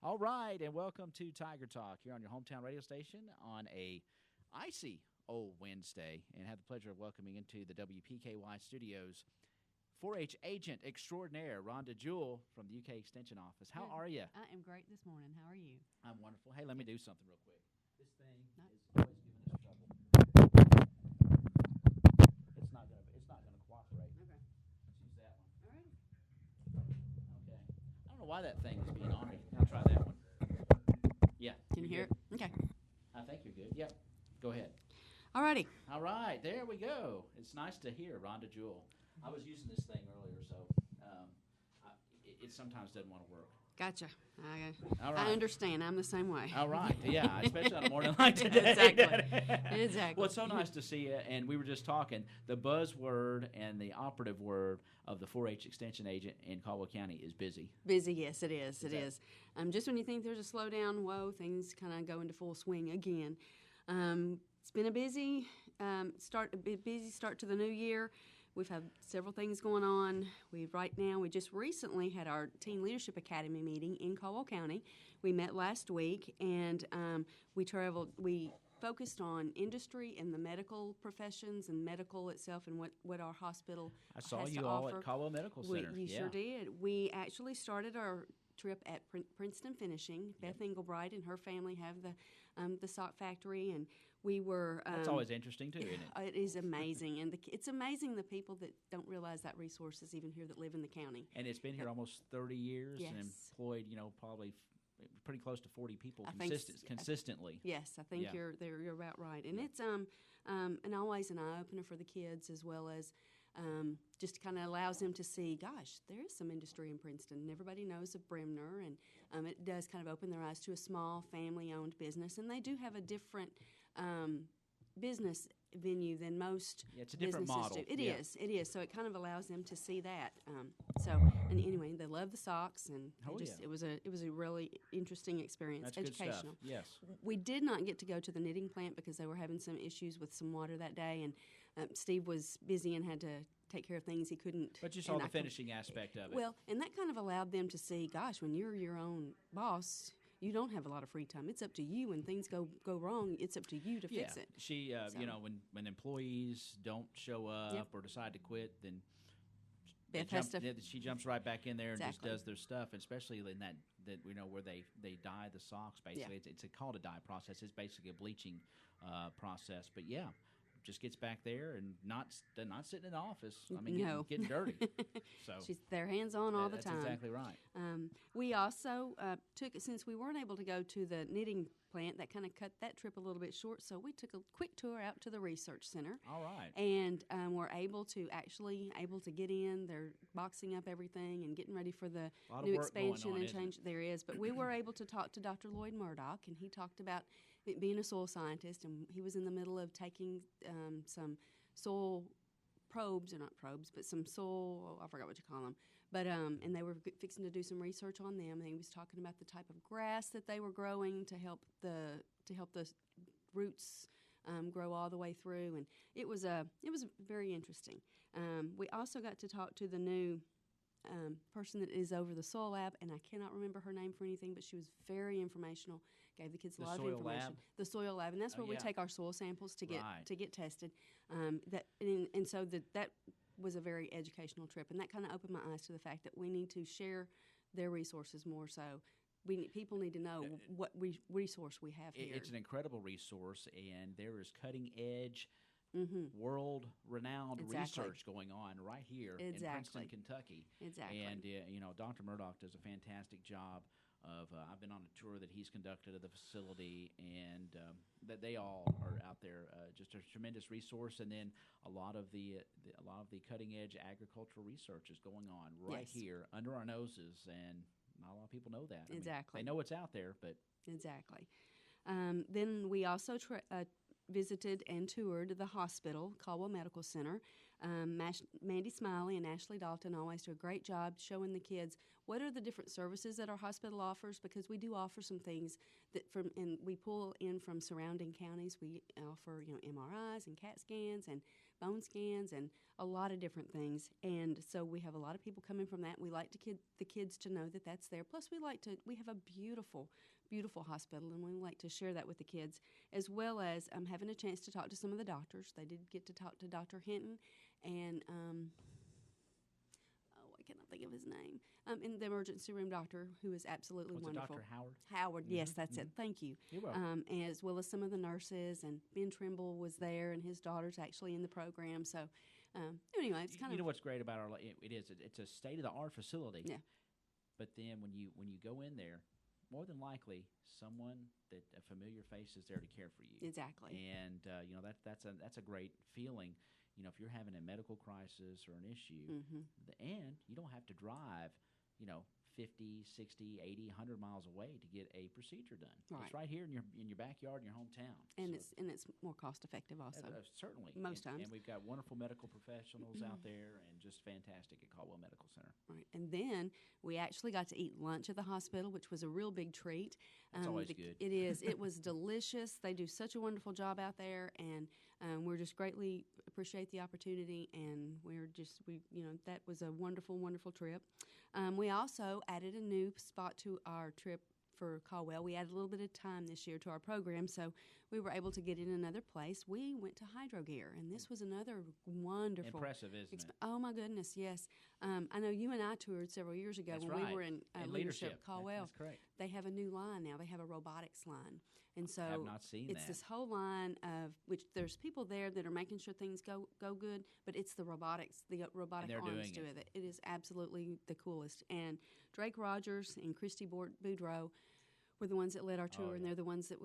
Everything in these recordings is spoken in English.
All right, and welcome to Tiger Talk here on your hometown radio station on a icy old Wednesday, and have the pleasure of welcoming into the WPKY studios 4-H agent extraordinaire, Rhonda Jewell from the UK Extension Office. How are you? I am great this morning. How are you? I'm wonderful. Hey, let me do something real quick. This thing No. is always giving us trouble. It's not gonna cooperate. Okay. Let's use that one. All right. Okay. I don't know why that thing is being on me. I'll try that one. Yeah. Can you you're hear good. it? Okay. I think you're good. Yep. Go ahead. All righty. All right, there we go. It's nice to hear Rhonda Jewell. I was using this thing earlier, so it sometimes doesn't want to work. Gotcha. All right. I understand. I'm the same way. All right, yeah, especially on a morning like today. Exactly. Well, it's so nice to see you, and we were just talking. The buzzword and the operative word of the 4-H Extension agent in Caldwell County is busy. Busy, yes, it is. It is. Just when you think there's a slowdown, whoa, things kind of go into full swing again. It's been a busy start to the new year. We've had several things going on. We just recently had our Teen Leadership Academy meeting in Caldwell County. We met last week, and we focused on industry and the medical professions and medical itself and what our hospital I saw has you to all offer. at Caldwell Medical Center. You sure did. We actually started our trip at Princeton Finishing. Beth Engelbright and her family have the sock factory, and we were. That's always interesting too, isn't it? It is amazing, and it's amazing the people that don't realize that resources even here that live in the county. And it's been here almost 30 years Yes. and employed, probably pretty close to 40 people consistently. Yes, I think you're about right, and it's and always an eye opener for the kids as well as. Just kind of allows them to see, gosh, there is some industry in Princeton, and everybody knows of Bremner, and it does kind of open their eyes to a small family-owned business, and they do have a different business venue than most it's a different businesses model. do. It is. So it kind of allows them to see that. And anyway, they love the socks, and it was a really interesting experience. That's educational. Good stuff. Yes. We did not get to go to the knitting plant because they were having some issues with some water that day, and Steve was busy and had to take care of things he couldn't. But you saw the finishing aspect of it. Well, and that kind of allowed them to see, gosh, when you're your own boss, you don't have a lot of free time. It's up to you. When things go wrong, it's up to you to fix it. She, when employees don't show up or decide to quit, then she jumps right back in there and just does their stuff, especially in that where they dye the socks. Basically, it's called a dye process. It's basically a bleaching process. But just gets back there and not sitting in the office. I mean, getting dirty. So she's their hands on all the time. That's exactly right. We also since we weren't able to go to the knitting plant, that kind of cut that trip a little bit short. So we took a quick tour out to the research center. All right. And we're able to get in. They're boxing up everything and getting ready for the new expansion and change. There is, but we were able to talk to Dr. Lloyd Murdoch, and he talked about being a soil scientist, and he was in the middle of taking some soil probes, or not probes, but some soil, I forgot what you call them, but and they were fixing to do some research on them, and he was talking about the type of grass that they were growing to help the roots grow all the way through, and it was very interesting. We also got to talk to the new person that is over the soil lab, and I cannot remember her name for anything, but she was very informational. Gave the kids a lot of information. The soil lab, and that's where we take our soil samples to get tested. So that was a very educational trip, and that kind of opened my eyes to the fact that we need to share their resources more. So people need to know what resource we have here. It's an incredible resource, and there is cutting edge. World-renowned research going on right here in Princeton, Kentucky. Exactly. And, Dr. Murdoch does a fantastic job of, I've been on a tour that he's conducted of the facility, and that they all are out there, just a tremendous resource. And then a lot of the cutting-edge agricultural research is going on right here under our noses, and not a lot of people know that. Exactly. They know it's out there, but... Exactly. Then we also visited and toured the hospital, Caldwell Medical Center. Mandy Smiley and Ashley Dalton always do a great job showing the kids what are the different services that our hospital offers, because we do offer some things and we pull in from surrounding counties. We offer MRIs and CAT scans, and bone scans and a lot of different things. And so we have a lot of people coming from that. We like the kids to know that that's there. Plus, we have a beautiful, beautiful hospital, and we like to share that with the kids, as well as having a chance to talk to some of the doctors. They did get to talk to Dr. Hinton and I cannot think of his name, and the emergency room doctor, who is absolutely wonderful. Dr. Howard? Howard, yes, that's it. Thank you. You're welcome. As well as some of the nurses, and Ben Trimble was there, and his daughter's actually in the program. So anyway, it's kind of... You know what's great about it's a state-of-the-art facility. Yeah. But then when you go in there, more than likely, someone that a familiar face is there to care for you. Exactly. And that's a great feeling. If you're having a medical crisis or an issue, and you don't have to drive, 50, 60, 80, 100 miles away to get a procedure done. Right. It's right here in your backyard, in your hometown. And it's more cost effective also. Certainly. Most times. And we've got wonderful medical professionals out there, and just fantastic at Caldwell Medical Center. Right. And then we actually got to eat lunch at the hospital, which was a real big treat. It's always good. It is. It was delicious. They do such a wonderful job out there, and we're just greatly appreciate the opportunity, and that was a wonderful, wonderful trip. We also added a new spot to our trip for Caldwell. We added a little bit of time this year to our program, so we were able to get in another place. We went to Hydro Gear, and this was another wonderful... Impressive, isn't it? Oh, my goodness, yes. I know you and I toured several years ago That's when right. we were in leadership at Caldwell. That's correct. They have a new line now. They have a robotics line. And so I have not seen it's this whole line of which there's people there that are making sure things go good, but it's the robotic arms do it. It is absolutely the coolest. And Drake Rogers and Christy Boudreau were the ones that led our tour, and they're the ones that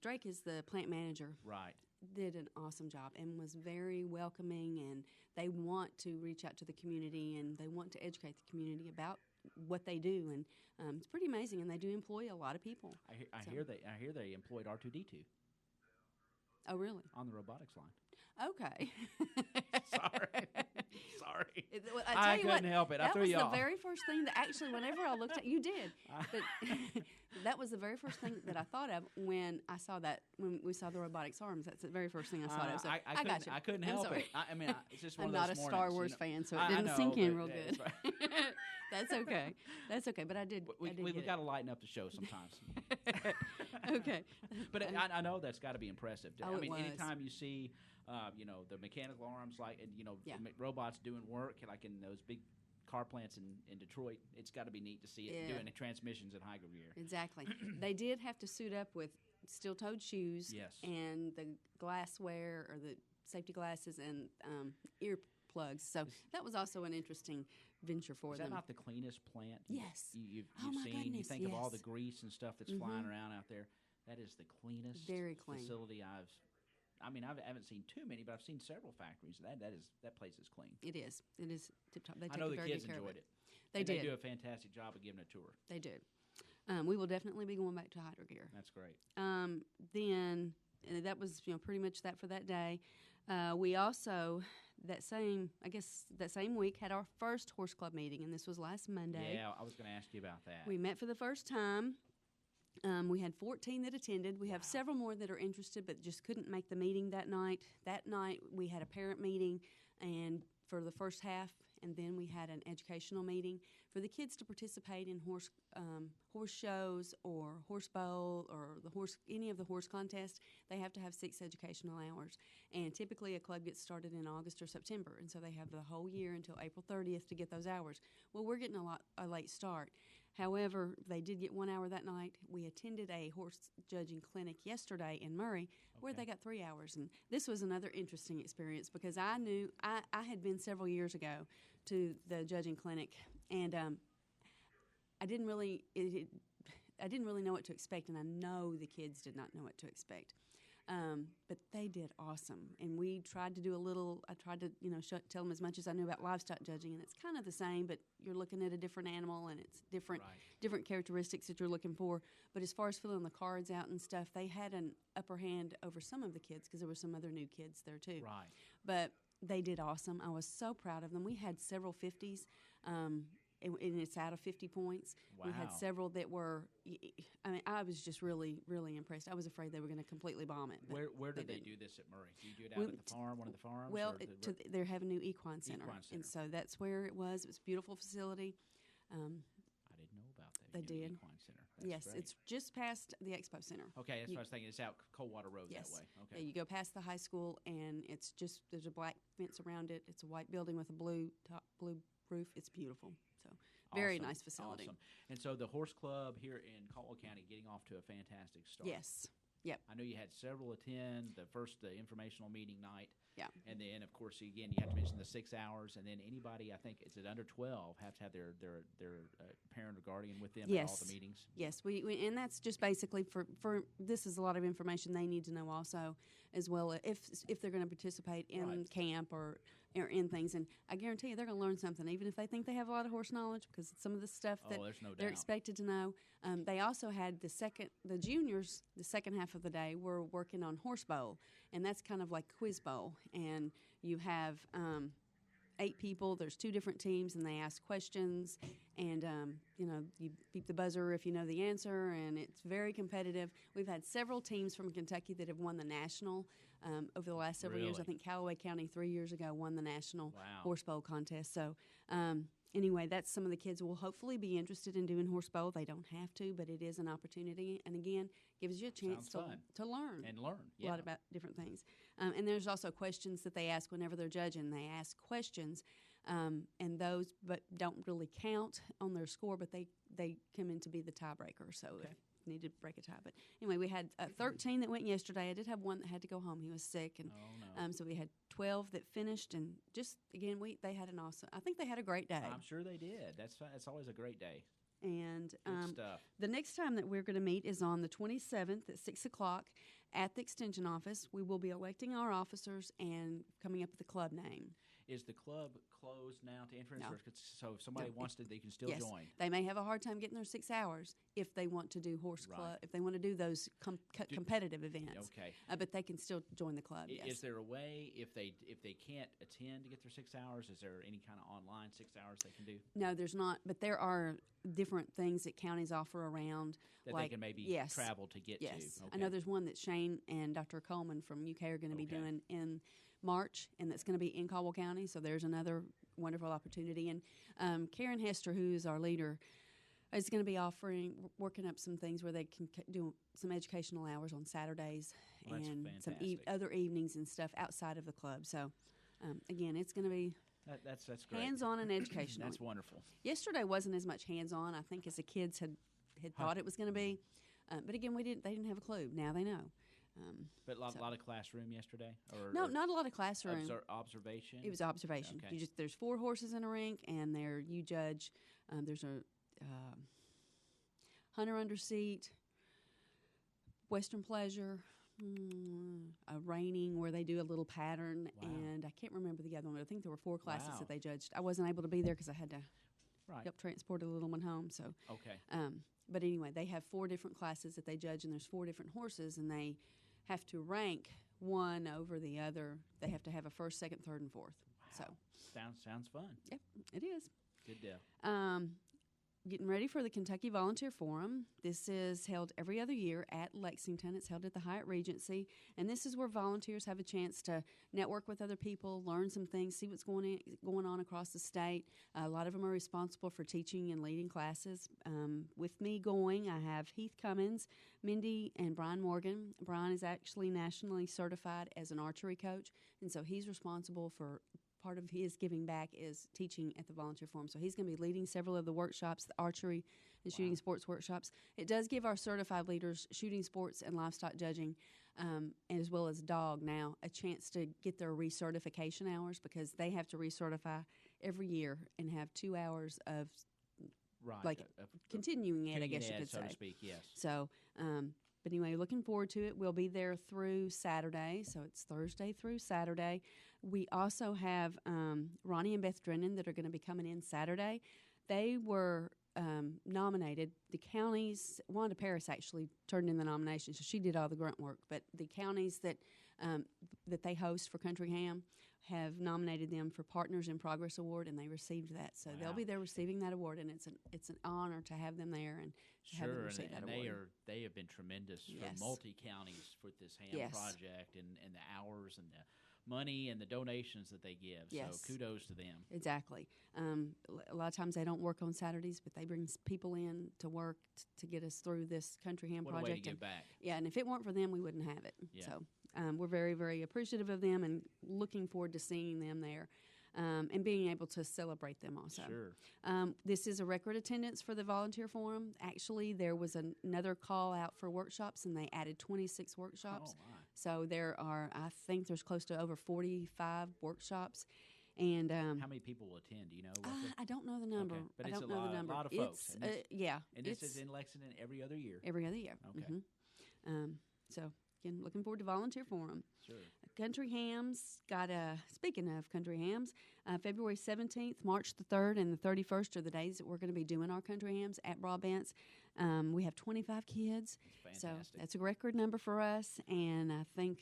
Drake is the plant manager. Right. Did an awesome job and was very welcoming, and they want to reach out to the community, and they want to educate the community about what they do, and it's pretty amazing, and they do employ a lot of people. I hear they employed R2D2. Oh, really? On the robotics line. Okay. Sorry. I couldn't help it. I threw you off. That was the very first thing that actually, whenever I looked at you did, but that was the very first thing that I thought of when I saw that, when we saw the robotics arms. That's the very first thing I thought of. So I got you. I couldn't help it. It's just one I'm of those not a mornings, Star Wars fan, so it didn't sink in real good. That's okay. That's okay. But I did. We've got to lighten up the show sometimes. Okay. But I know that's got to be impressive. Oh, anytime you see, the mechanical arms, robots doing work, like in those big car plants in Detroit, it's got to be neat to see it doing the transmissions at Hydro Gear. Exactly. They did have to suit up with steel-toed shoes, yes, and the glassware or the safety glasses and ear plugs. So that was also an interesting venture for them. Is that not the cleanest plant? Yes. You've my seen. goodness, You think of all the grease and stuff that's flying around out there. That is the cleanest Very clean. facility I haven't seen too many, but I've seen several factories. That place is clean. It is. It is tip top. They take I know the very kids good care enjoyed of it. They did. They do a fantastic job of giving a tour. They did. We will definitely be going back to Hydro Gear. That's great. Then that was pretty much that for that day. We also that same week had our first horse club meeting, and this was last Monday. Yeah, I was going to ask you about that. We met for the first time. We had 14 that attended. We have several more that are interested but just couldn't make the meeting that night. That night we had a parent meeting and for the first half, and then we had an educational meeting for the kids to participate in horse shows or horse bowl or any of the horse contests. They have to have 6 educational hours, and typically a club gets started in August or September, and so they have the whole year until April 30th to get those hours. Well, we're getting a late start. However, they did get 1 hour that night. We attended a horse judging clinic yesterday in Murray where they got 3 hours. And this was another interesting experience because I knew I had been several years ago to the judging clinic, and I didn't really know what to expect, and I know the kids did not know what to expect. But they did awesome, and we tried to do I tried to tell them as much as I knew about livestock judging, and it's kind of the same, but you're looking at a different animal, and it's different characteristics that you're looking for. But as far as filling the cards out and stuff, they had an upper hand over some of the kids because there were some other new kids there too. Right. But they did awesome. I was so proud of them. We had several 50s. and it's out of 50 points. Wow. We had several that were, I mean, I was just really, really impressed. I was afraid they were going to completely bomb it. Where do they do this at Murray? Do you do it out at the farm, one of the farms? Well, they have a new equine center. And so that's where it was. It was a beautiful facility. I didn't know about that. They did. Equine center. That's yes, great. It's just past the Expo Center. Okay, that's what I was thinking. It's out Coldwater Road that way. Okay. Yeah, you go past the high school, and it's just, there's a black fence around it. It's a white building with a blue roof. It's beautiful. So very nice facility. Awesome. And so the horse club here in Caldwell County getting off to a fantastic start. Yes. Yep. I know you had several attend the informational meeting night. Yeah. And then, of course, again, you have to mention the 6 hours, and then anybody, I think, is it under 12, have to have their parent or guardian with them at all the meetings? Yes, we and that's just basically for this is a lot of information they need to know also, as well if they're going to participate in camp or in things. And I guarantee you they're going to learn something, even if they think they have a lot of horse knowledge, because some of the stuff that they're expected to know. They also had the juniors, the second half of the day, were working on horse bowl, and that's kind of like quiz bowl. And you have 8 people. There's 2 different teams, and they ask questions. And you beep the buzzer if you know the answer, and it's very competitive. We've had several teams from Kentucky that have won the national over the last several years. I think Callaway County 3 years ago won the national horse bowl contest. So anyway, that's some of the kids who will hopefully be interested in doing horse bowl. They don't have to, but it is an opportunity. And again, gives you a chance to learn. And learn, a lot about different things. And there's also questions that they ask whenever they're judging. They ask questions, and those but don't really count on their score, but they come in to be the tiebreaker. So if you need to break a tie. But anyway, we had 13 that went yesterday. I did have one that had to go home. He was sick. And so we had 12 that finished. And just, again, they had I think they had a great day. I'm sure they did. That's always a great day. And the next time that we're going to meet is on the 27th at 6 o'clock at the Extension office. We will be electing our officers and coming up with the club name. Is the club closed now to entrance? No. So if somebody wants to, they can still join? They may have a hard time getting their 6 hours if they want to do horse club, if they want to do those competitive events. Okay. But they can still join the club, yes. Is there a way, if they can't attend to get their 6 hours, is there any kind of online 6 hours they can do? No, there's not, but there are different things that counties offer around. That they can maybe travel to get to. Yes. Okay. I know there's one that Shane and Dr. Coleman from UK are going to be doing in March, and that's going to be in Caldwell County, so there's another wonderful opportunity. And Karen Hester, who's our leader, is going to be working up some things where they can do some educational hours on Saturdays and some other evenings and stuff outside of the club. So, again, it's going to be that's great. Hands-on and educational. That's wonderful. Yesterday wasn't as much hands-on, I think, as the kids had thought it was going to be. But again, they didn't have a clue. Now they know. But a lot of classroom yesterday? No, not a lot of classroom. Observation? It was observation. Okay. There's 4 horses in a rink, and you judge. There's a hunter under seat, Western Pleasure, a reining where they do a little pattern, and I can't remember the other one, but I think there were 4 classes that they judged. I wasn't able to be there because I had to help transport a little one home. So but anyway, they have 4 different classes that they judge, and there's 4 different horses, and they have to rank one over the other. They have to have a first, second, third, and fourth. Wow. So sounds fun. Yep, it is. Good deal. Getting ready for the Kentucky Volunteer Forum. This is held every other year at Lexington. It's held at the Hyatt Regency, and this is where volunteers have a chance to network with other people, learn some things, see what's going on across the state. A lot of them are responsible for teaching and leading classes. With me going, I have Heath Cummins, Mindy, and Brian Morgan. Brian is actually nationally certified as an archery coach, and so he's responsible for part of his giving back is teaching at the Volunteer Forum. So he's going to be leading several of the workshops, the archery and shooting sports workshops. It does give our certified leaders shooting sports and livestock judging, as well as dog now, a chance to get their recertification hours, because they have to recertify every year and have 2 hours of continuing it, I guess you could say. So to speak, yes. So, but anyway, looking forward to it. We'll be there through Saturday, so it's Thursday through Saturday. We also have Ronnie and Beth Drennan that are going to be coming in Saturday. They were nominated. The counties, Wanda Paris actually turned in the nomination, so she did all the grunt work. But the counties that they host for Country Ham have nominated them for Partners in Progress Award, and they received that. So they'll be there receiving that award, and it's an honor to have them there and to have them receive that award. They have been tremendous for multi-counties for this ham project, and the hours and the money and the donations that they give. Yes. So kudos to them. Exactly. A lot of times they don't work on Saturdays, but they bring people in to work to get us through this country ham project. What a way to give back. Yeah, and if it weren't for them, we wouldn't have it. Yeah. So we're very, very appreciative of them and looking forward to seeing them there. And being able to celebrate them also. Sure. This is a record attendance for the volunteer forum. Actually, there was another call out for workshops, and they added 26 workshops. Oh, my. So I think there's close to over 45 workshops. And how many people will attend? Do you know? I don't know the number. Okay. But I it's don't know the number. A lot of folks. Yeah. And this is in Lexington every other year. Every other year. Okay. Mm-hmm. So again, looking forward to volunteer forum. Sure. Country Hams got speaking of Country Hams, February 17th, March the 3rd, and the 31st are the days that we're going to be doing our Country Hams at Broadbent's. We have 25 kids. That's so fantastic. that's a record number for us, and I think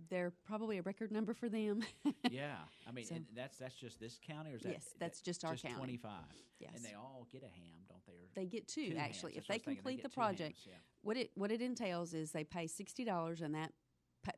they're probably a record number for them. Yeah. I mean, So- and that's just this county, or is that? Yes, that's just our county. 25. Yes. And they all get a ham, don't they? Or They get two hams. actually. That's If what I they was thinking. complete They the get two hams, project, yeah. what it entails is they pay $60, and that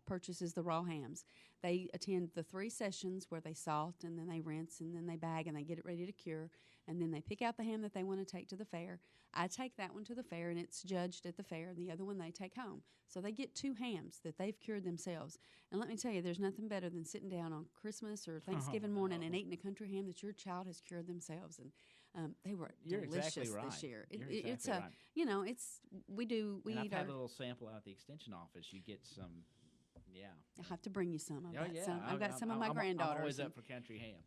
purchases the raw hams. They attend the 3 sessions where they salt, and then they rinse, and then they bag, and they get it ready to cure, and then they pick out the ham that they want to take to the fair. I take that one to the fair, and it's judged at the fair, and the other one they take home. So they get 2 hams that they've cured themselves. And let me tell you, there's nothing better than sitting down on Christmas or Thanksgiving morning and eating a country ham that your child has cured themselves. And they were delicious exactly right. this year. You're It's exactly right. You know, we And eat I've our. had a little sample out at the extension office. You get some, yeah. I'll have to bring you some. I've got some of my I'm granddaughters. I'm always up for country ham.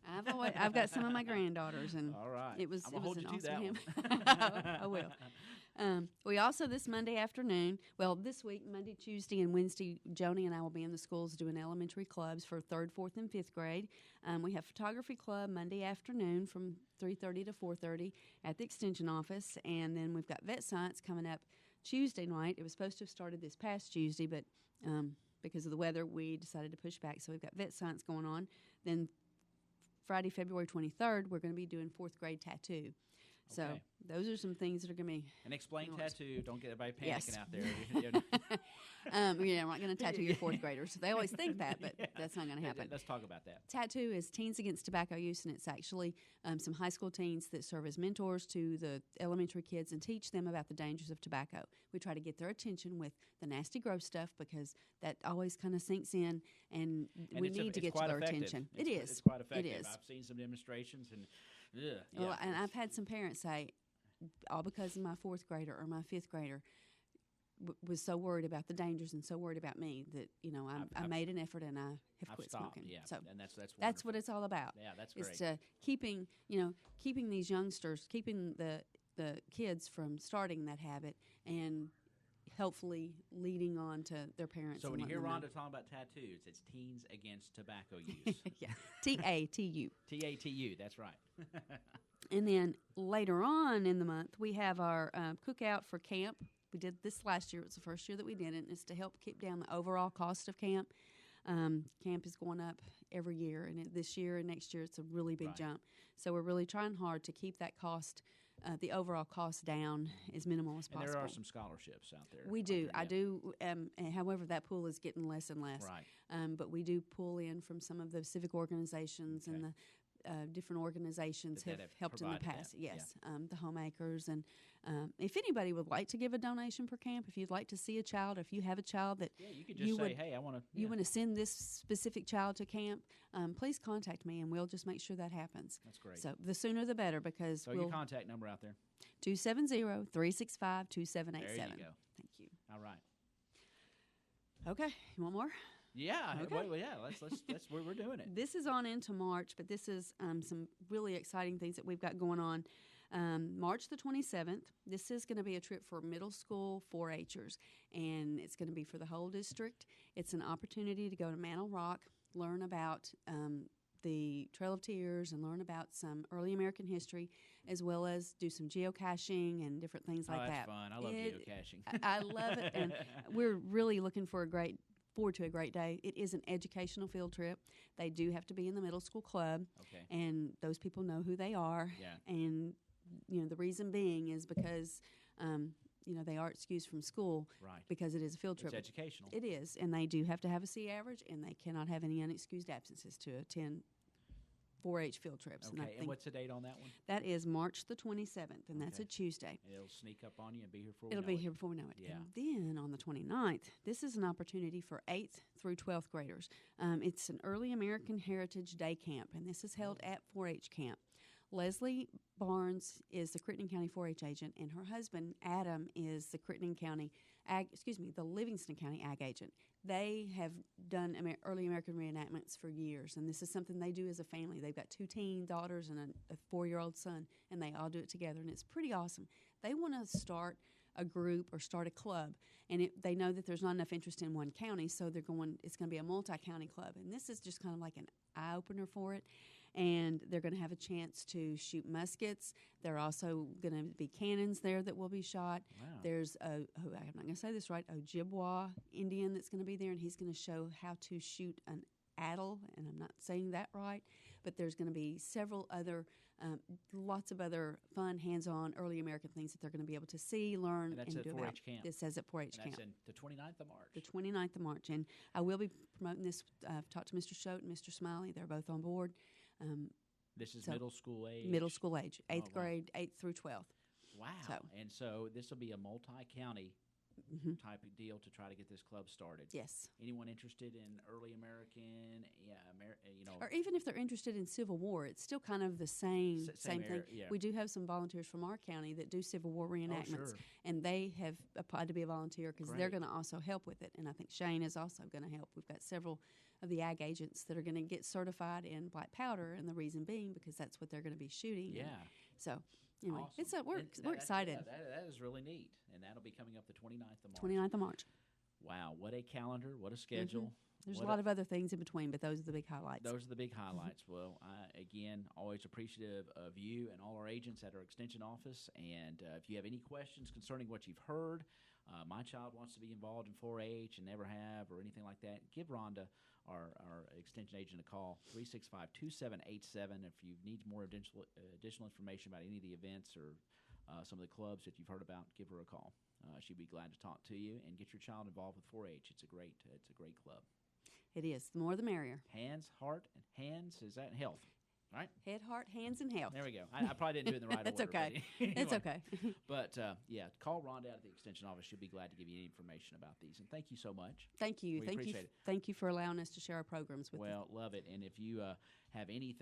I've got some of my granddaughters, and All right. it was I'm it gonna was hold an you to awesome that ham. one. I will. We also this Monday afternoon, this week, Monday, Tuesday, and Wednesday, Joni and I will be in the schools doing elementary clubs for 3rd, 4th, and 5th grade. We have photography club Monday afternoon from 3:30 to 4:30 at the extension office, and then we've got vet science coming up Tuesday night. It was supposed to have started this past Tuesday, but because of the weather, we decided to push back. So we've got vet science going on. Then Friday, February 23rd, we're going to be doing 4th grade tattoo. So Okay. those are some things that are going to be. And explain tattoo. Don't get everybody panicking Yes. out there. I'm not going to tattoo your 4th graders. They always think that, but that's not going to happen. Let's talk about that. Tattoo is Teens Against Tobacco Use, and it's actually some high school teens that serve as mentors to the elementary kids and teach them about the dangers of tobacco. We try to get their attention with the nasty, gross stuff because that always kind of sinks in, and we need to get to their attention. It's quite effective. It is. I've seen some demonstrations, and Well, and I've had some parents say, all because of my 4th grader or my 5th grader was so worried about the dangers and so worried about me that I made an effort and I have quit stopped, smoking. yeah. So And that's that's what it's all about. Yeah, that's great. It's keeping these youngsters, keeping the kids from starting that habit, and hopefully leading on to their parents. So when you and hear letting Rhonda talking about tattoos, it's Teens Against Tobacco Use. yeah, TATU. TATU, that's right. And then later on in the month, we have our cookout for camp. We did this last year. It was the first year that we did it. And it's to help keep down the overall cost of camp. Camp is going up every year, and this year and next year it's a really big jump. So we're really trying hard to keep that cost, the overall cost down as minimal as possible. And there are some scholarships out there. We do. I do. However, that pool is getting less and less. Right. But we do pull in from some of the civic organizations and the different organizations have helped in the past. That. Yes, the homemakers. And if anybody would like to give a donation per camp, if you'd like to see a child, or if you have a child that you could just say, hey, I want to. You want to send this specific child to camp, please contact me, and we'll just make sure that happens. That's great. So the sooner the better, because so your contact number out there. 270-365-2787. There you go. Thank you. All right. Okay, you want more? Yeah. Okay. Well, yeah. Let's we're doing it. This is on into March, but this is some really exciting things that we've got going on. March the 27th, this is going to be a trip for middle school 4-Hers, and it's going to be for the whole district. It's an opportunity to go to Mantle Rock, learn about the Trail of Tears, and learn about some early American history, as well as do some geocaching and different things like that's that. Fun. I love geocaching. I love it, and we're really looking for a great forward to a great day. It is an educational field trip. They do have to be in the middle school club, and those people know who they are. Yeah. And the reason being is because they are excused from school because it is a field trip. It's educational. It is, and they do have to have a C average, and they cannot have any unexcused absences to attend 4-H field trips. Okay, and what's the date on that one? That is March the 27th, and that's a Tuesday. And it'll sneak up on you and be here before It'll be here before we know it. Yeah. And then on the 29th, this is an opportunity for 8th through 12th graders. It's an Early American Heritage Day Camp, and this is held at 4-H camp. Leslie Barnes is the Crittenden County 4-H agent, and her husband, Adam, is the the Livingston County Ag agent. They have done early American reenactments for years, and this is something they do as a family. They've got 2 teen daughters and a 4-year-old son, and they all do it together, and it's pretty awesome. They want to start a group or start a club, and they know that there's not enough interest in one county, so it's going to be a multi-county club, and this is just kind of like an eye-opener for it. And they're going to have a chance to shoot muskets. There are also going to be cannons there that will be shot. Wow. There's I'm not going to say this right, Ojibwa Indian that's going to be there, and he's going to show how to shoot an addle, and I'm not saying that right, but there's going to be several other, lots of other fun, hands-on, early American things that they're going to be able to see, learn, and do about. 4-H camp. This says at 4-H camp. That's in the 29th of March. The 29th of March, and I will be promoting this. I've talked to Mr. Choate and Mr. Smiley. They're both on board. This is middle school age? Middle school age, 8th grade, 8th through 12th. Wow. And so this will be a multi-county type of deal to try to get this club started. Yes. Anyone interested in early American, or even if they're interested in Civil War, it's still kind of the same thing. Yeah. We do have some volunteers from our county that do Civil War reenactments, and they have applied to be a volunteer because they're going to also help with it. And I think Shane is also going to help. We've got several of the ag agents that are going to get certified in black powder, and the reason being because that's what they're going to be shooting. Yeah. So anyway, awesome. We're excited. That is really neat, and that'll be coming up the 29th of March. 29th of March. Wow, what a calendar, what a schedule. There's a lot of other things in between, but those are the big highlights. Those are the big highlights. Well, again, always appreciative of you and all our agents at our Extension office. And if you have any questions concerning what you've heard, my child wants to be involved in 4-H and never have or anything like that, give Rhonda, our Extension agent, a call, 365-2787. If you need more additional information about any of the events or some of the clubs that you've heard about, give her a call. She'd be glad to talk to you and get your child involved with 4-H. It's a great club. It is. The more the merrier. Hands, heart, and hands. Is that health? Right? Head, heart, hands, and health. There we go. I probably didn't do it in the right That's order. Okay. Anyway. It's okay. But, call Rhonda out at the Extension office. She'll be glad to give you any information about these. And thank you so much. Thank you. We thank appreciate you. it. Thank you for allowing us to share our programs with you. Well, love it. And if you have any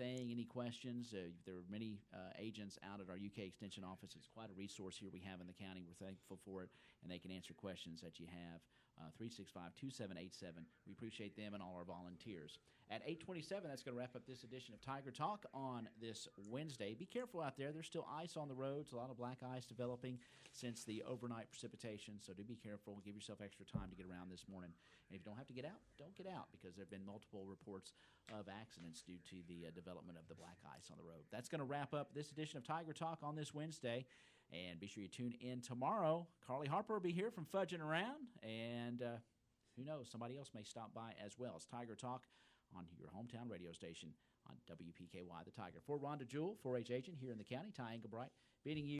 questions, there are many agents out at our UK Extension office. It's quite a resource here we have in the county. We're thankful for it, and they can answer questions that you have. 365-2787. We appreciate them and all our volunteers. At 8:27, that's going to wrap up this edition of Tiger Talk on this Wednesday. Be careful out there. There's still ice on the roads, a lot of black ice developing since the overnight precipitation, so do be careful. Give yourself extra time to get around this morning. And if you don't have to get out, don't get out, because there have been multiple reports of accidents due to the development of the black ice on the road. That's going to wrap up this edition of Tiger Talk on this Wednesday. And be sure you tune in tomorrow. Carly Harper will be here from Fudging Around, and who knows, somebody else may stop by as well. It's Tiger Talk on your hometown radio station on WPKY, The Tiger. For Rhonda Jewell, 4-H agent here in the county, Ty Engelbright, bidding you